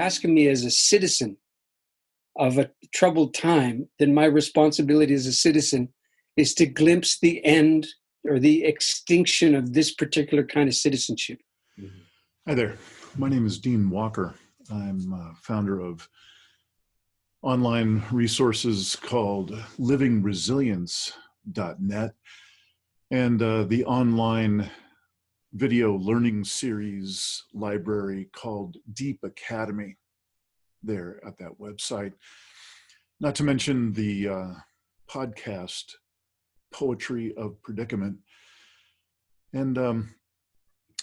asking me as a citizen of a troubled time, then my responsibility as a citizen is to glimpse the end or the extinction of this particular kind of citizenship. Hi there. My name is Dean Walker. I'm founder of online resources called livingresilience.net and the online video learning series library called Deep Academy there at that website. Not to mention the podcast Poetry of Predicament. And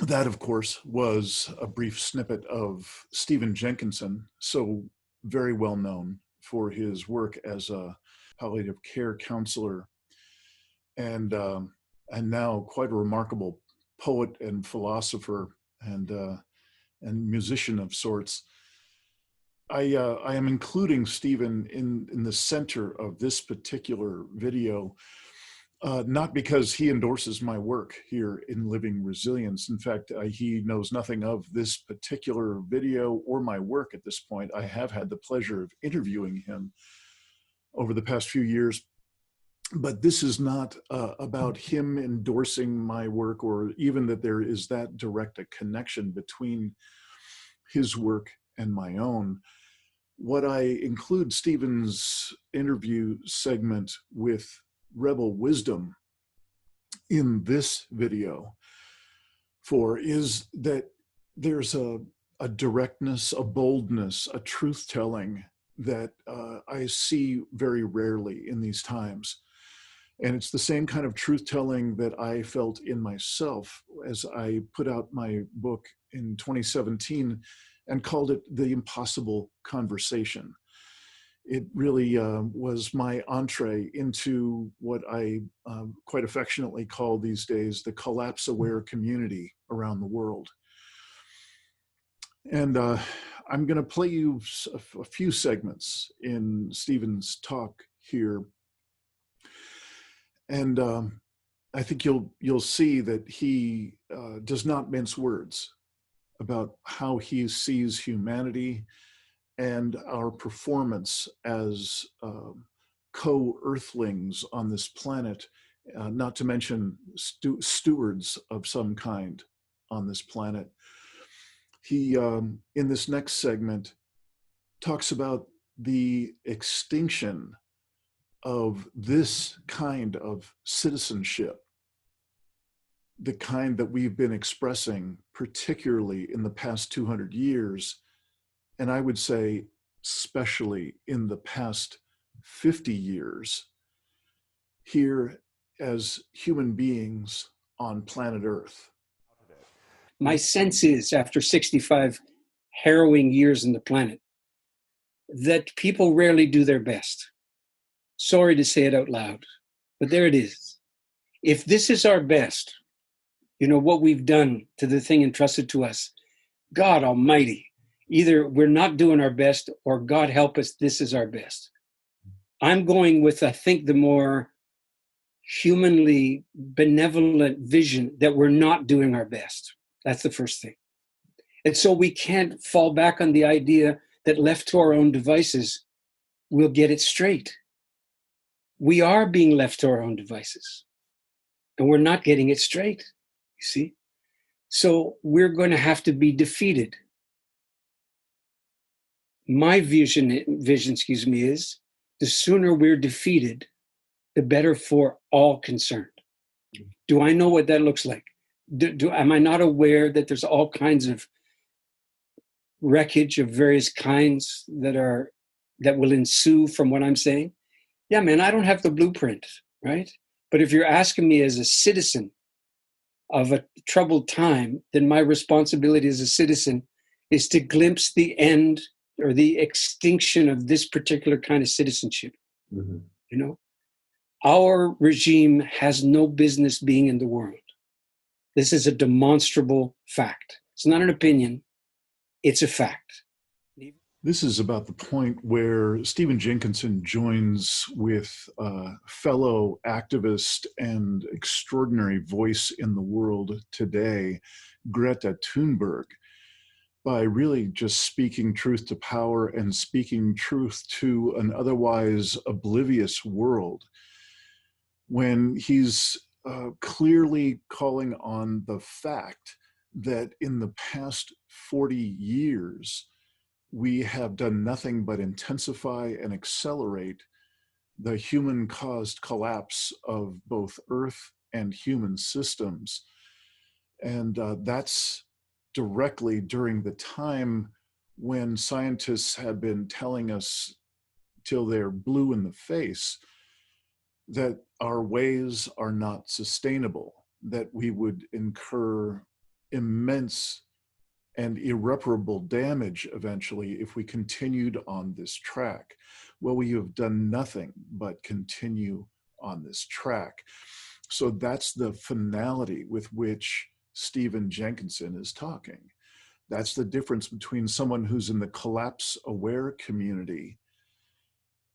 that, of course, was a brief snippet of Stephen Jenkinson, so very well known for his work as a palliative care counselor and now quite a remarkable poet and philosopher and musician of sorts. I am including Stephen in the center of this particular video, not because he endorses my work here in Living Resilience. In fact, he knows nothing of this particular video or my work at this point. I have had the pleasure of interviewing him over the past few years, but this is not about him endorsing my work or even that there is that direct a connection between his work and my own. What I include Stephen's interview segment with Rebel Wisdom in this video for is that there's a directness, a boldness, a truth-telling that I see very rarely in these times. And it's the same kind of truth-telling that I felt in myself as I put out my book in 2017 and called it The Impossible Conversation. It really was my entree into what I quite affectionately call these days the collapse-aware community around the world. And I'm going to play you a few segments in Stephen's talk here. And I think you'll see that he does not mince words about how he sees humanity and our performance as co-earthlings on this planet, not to mention stewards of some kind on this planet. He, in this next segment, talks about the extinction of this kind of citizenship, the kind that we've been expressing, particularly in the past 200 years, and I would say especially in the past 50 years, here as human beings on planet Earth. My sense is, after 65 harrowing years on the planet, that people rarely do their best. Sorry to say it out loud, but there it is. If this is our best, what we've done to the thing entrusted to us, God Almighty, either we're not doing our best or God help us, this is our best. I'm going with, I think, the more humanly benevolent vision that we're not doing our best. That's the first thing. And so we can't fall back on the idea that left to our own devices, we'll get it straight. We are being left to our own devices and we're not getting it straight, you see? So we're going to have to be defeated. My vision, is the sooner we're defeated, the better for all concerned. Do I know what that looks like? Am I not aware that there's all kinds of wreckage of various kinds that will ensue from what I'm saying? Yeah, man, I don't have the blueprint, right? But if you're asking me as a citizen of a troubled time, then my responsibility as a citizen is to glimpse the end or the extinction of this particular kind of citizenship. Mm-hmm. Our regime has no business being in the world. This is a demonstrable fact. It's not an opinion, it's a fact. This is about the point where Stephen Jenkinson joins with fellow activist and extraordinary voice in the world today, Greta Thunberg, by really just speaking truth to power and speaking truth to an otherwise oblivious world, when he's clearly calling on the fact that in the past 40 years, we have done nothing but intensify and accelerate the human-caused collapse of both Earth and human systems. And that's directly during the time when scientists have been telling us till they're blue in the face that our ways are not sustainable, that we would incur immense and irreparable damage eventually if we continued on this track. Well, we have done nothing but continue on this track. So that's the finality with which Stephen Jenkinson is talking. That's the difference between someone who's in the collapse aware community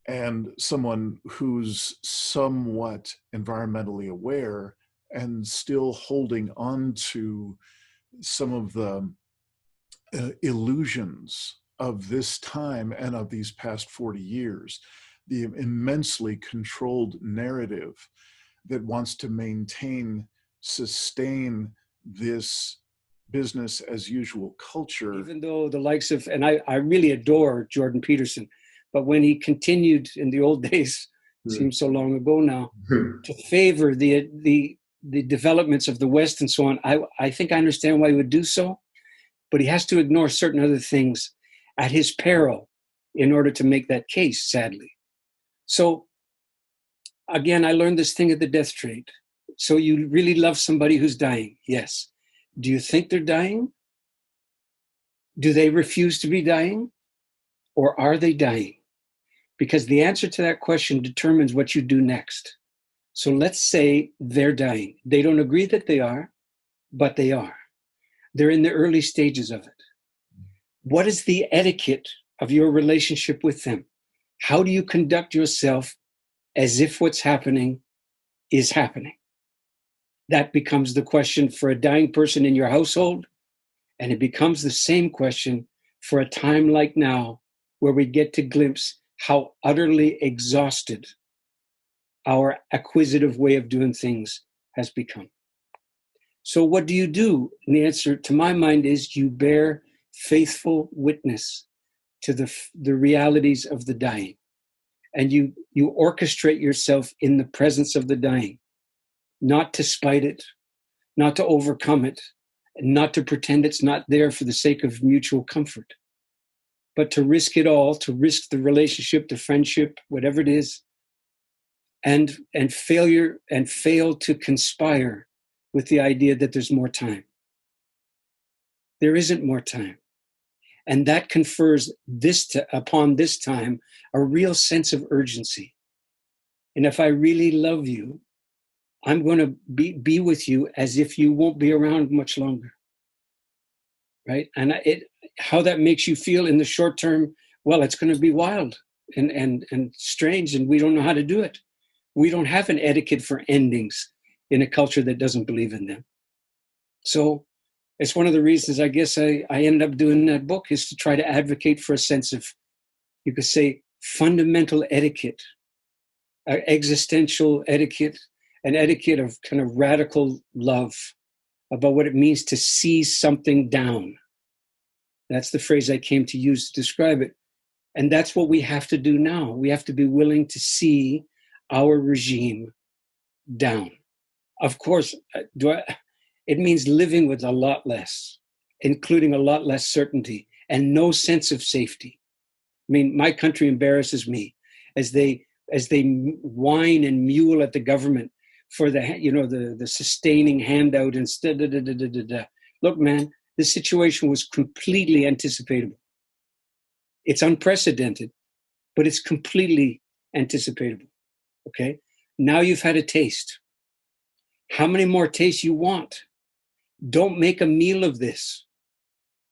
and someone who's somewhat environmentally aware and still holding on to some of the illusions of this time and of these past 40 years, the immensely controlled narrative that wants to maintain, sustain this business as usual culture. Even though the likes of, and I really adore Jordan Peterson, but when he continued in the old days, seems so long ago now, to favor the developments of the West and so on, I think I understand why he would do so, but he has to ignore certain other things at his peril in order to make that case, sadly. So again, I learned this thing at the death trade. So you really love somebody who's dying? Yes. Do you think they're dying? Do they refuse to be dying? Or are they dying? Because the answer to that question determines what you do next. So let's say they're dying. They don't agree that they are, but they are. They're in the early stages of it. What is the etiquette of your relationship with them? How do you conduct yourself as if what's happening is happening? That becomes the question for a dying person in your household, and it becomes the same question for a time like now, where we get to glimpse how utterly exhausted our acquisitive way of doing things has become. So what do you do? And the answer to my mind is you bear faithful witness to the realities of the dying. And you orchestrate yourself in the presence of the dying, not to spite it, not to overcome it, and not to pretend it's not there for the sake of mutual comfort, but to risk it all, to risk the relationship, the friendship, whatever it is, and fail to conspire with the idea that there's more time. There isn't more time. And that confers upon this time a real sense of urgency. And if I really love you, I'm going to be with you as if you won't be around much longer. Right? And how that makes you feel in the short term, well, it's going to be wild and strange, and we don't know how to do it. We don't have an etiquette for endings in a culture that doesn't believe in them. So it's one of the reasons I guess I ended up doing that book, is to try to advocate for a sense of, you could say, fundamental etiquette, existential etiquette, an etiquette of kind of radical love about what it means to see something down. That's the phrase I came to use to describe it. And that's what we have to do now. We have to be willing to see our regime down. Of course, it means living with a lot less, including a lot less certainty and no sense of safety. I mean, my country embarrasses me as they whine and mule at the government for the sustaining handout instead. Look, man, this situation was completely anticipatable. It's unprecedented, but it's completely anticipatable. Okay? Now you've had a taste. How many more tastes you want? Don't make a meal of this.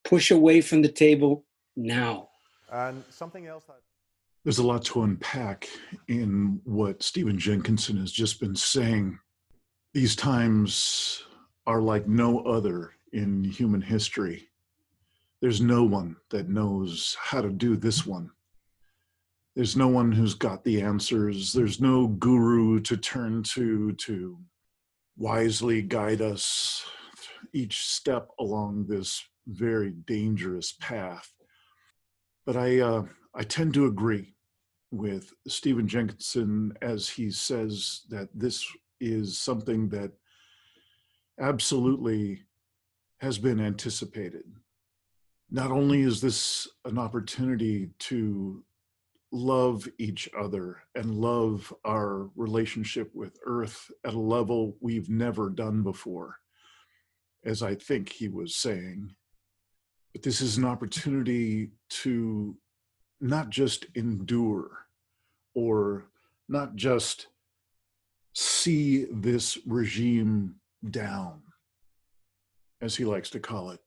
Push away from the table now. And something else that... There's a lot to unpack in what Stephen Jenkinson has just been saying. These times are like no other in human history. There's no one that knows how to do this one. There's no one who's got the answers. There's no guru to turn to wisely guide us each step along this very dangerous path. But I tend to agree with Stephen Jenkinson as he says that this is something that absolutely has been anticipated. Not only is this an opportunity to love each other and love our relationship with Earth at a level we've never done before, as I think he was saying, but this is an opportunity to not just endure or not just see this regime down, as he likes to call it.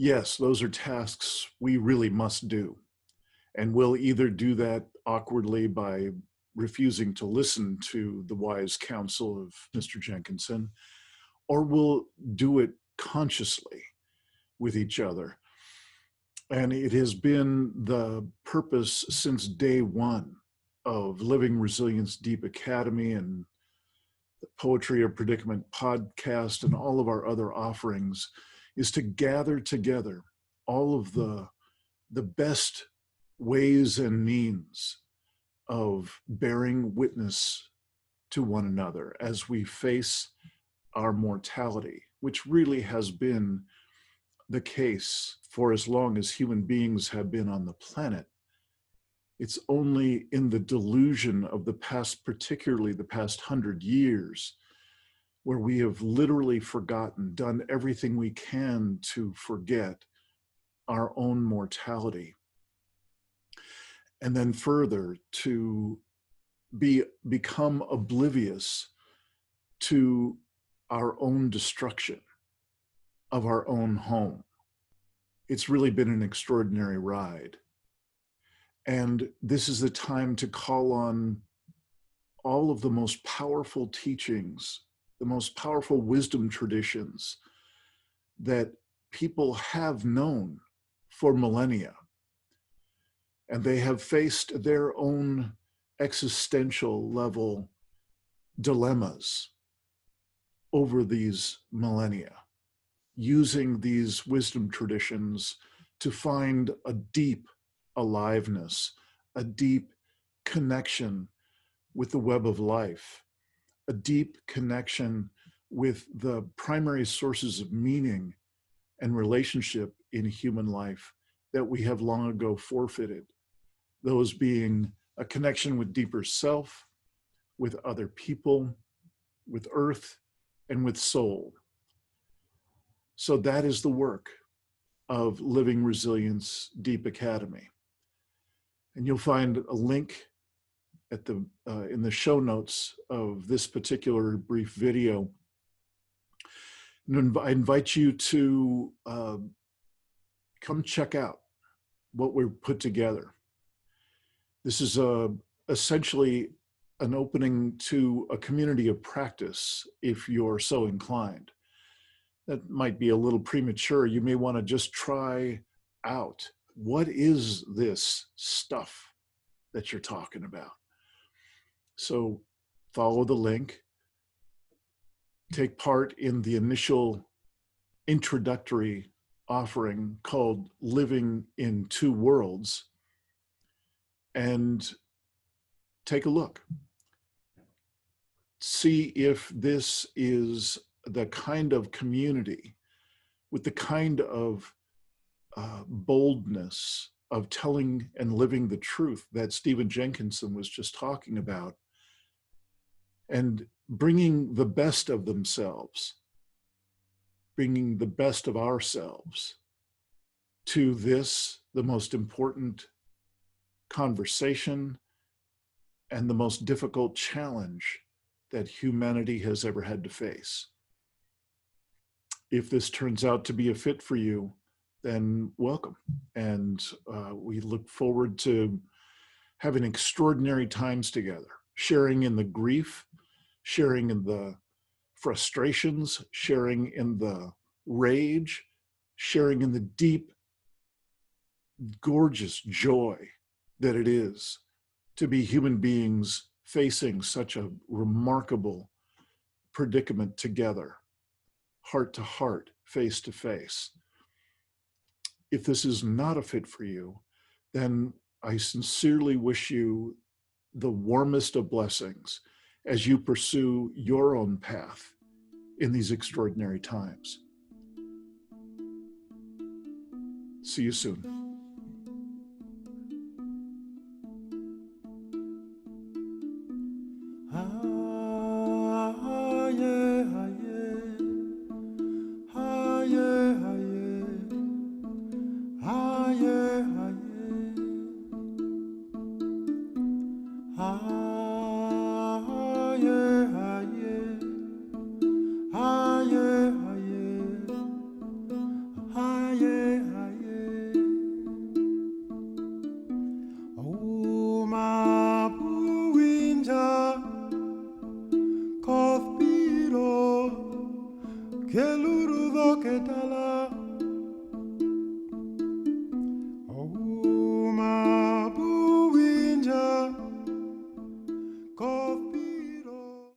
Yes, those are tasks we really must do. And we'll either do that awkwardly by refusing to listen to the wise counsel of Mr. Jenkinson, or we'll do it consciously with each other. And it has been the purpose since day one of Living Resilience Deep Academy and the Poetry of Predicament podcast and all of our other offerings is to gather together all of the best ways and means of bearing witness to one another as we face our mortality, which really has been the case for as long as human beings have been on the planet. It's only in the delusion of the past, particularly the past 100 years, where we have literally forgotten, done everything we can to forget our own mortality. And then further, to become oblivious to our own destruction of our own home. It's really been an extraordinary ride. And this is the time to call on all of the most powerful teachings, the most powerful wisdom traditions that people have known for millennia. And they have faced their own existential level dilemmas over these millennia, using these wisdom traditions to find a deep aliveness, a deep connection with the web of life, a deep connection with the primary sources of meaning and relationship in human life that we have long ago forfeited. Those being a connection with deeper self, with other people, with Earth, and with soul. So that is the work of Living Resilience Deep Academy. And you'll find a link at the in the show notes of this particular brief video. And I invite you to come check out what we've put together. This is essentially an opening to a community of practice, if you're so inclined. That might be a little premature. You may want to just try out, what is this stuff that you're talking about? So follow the link, take part in the initial introductory offering called Living in Two Worlds, and take a look. See if this is the kind of community with the kind of boldness of telling and living the truth that Stephen Jenkinson was just talking about, and bringing the best of themselves, bringing the best of ourselves to this, the most important conversation and the most difficult challenge that humanity has ever had to face. If this turns out to be a fit for you, then welcome. And we look forward to having extraordinary times together, sharing in the grief, sharing in the frustrations, sharing in the rage, sharing in the deep, gorgeous joy that it is to be human beings facing such a remarkable predicament together, heart to heart, face to face. If this is not a fit for you, then I sincerely wish you the warmest of blessings as you pursue your own path in these extraordinary times. See you soon.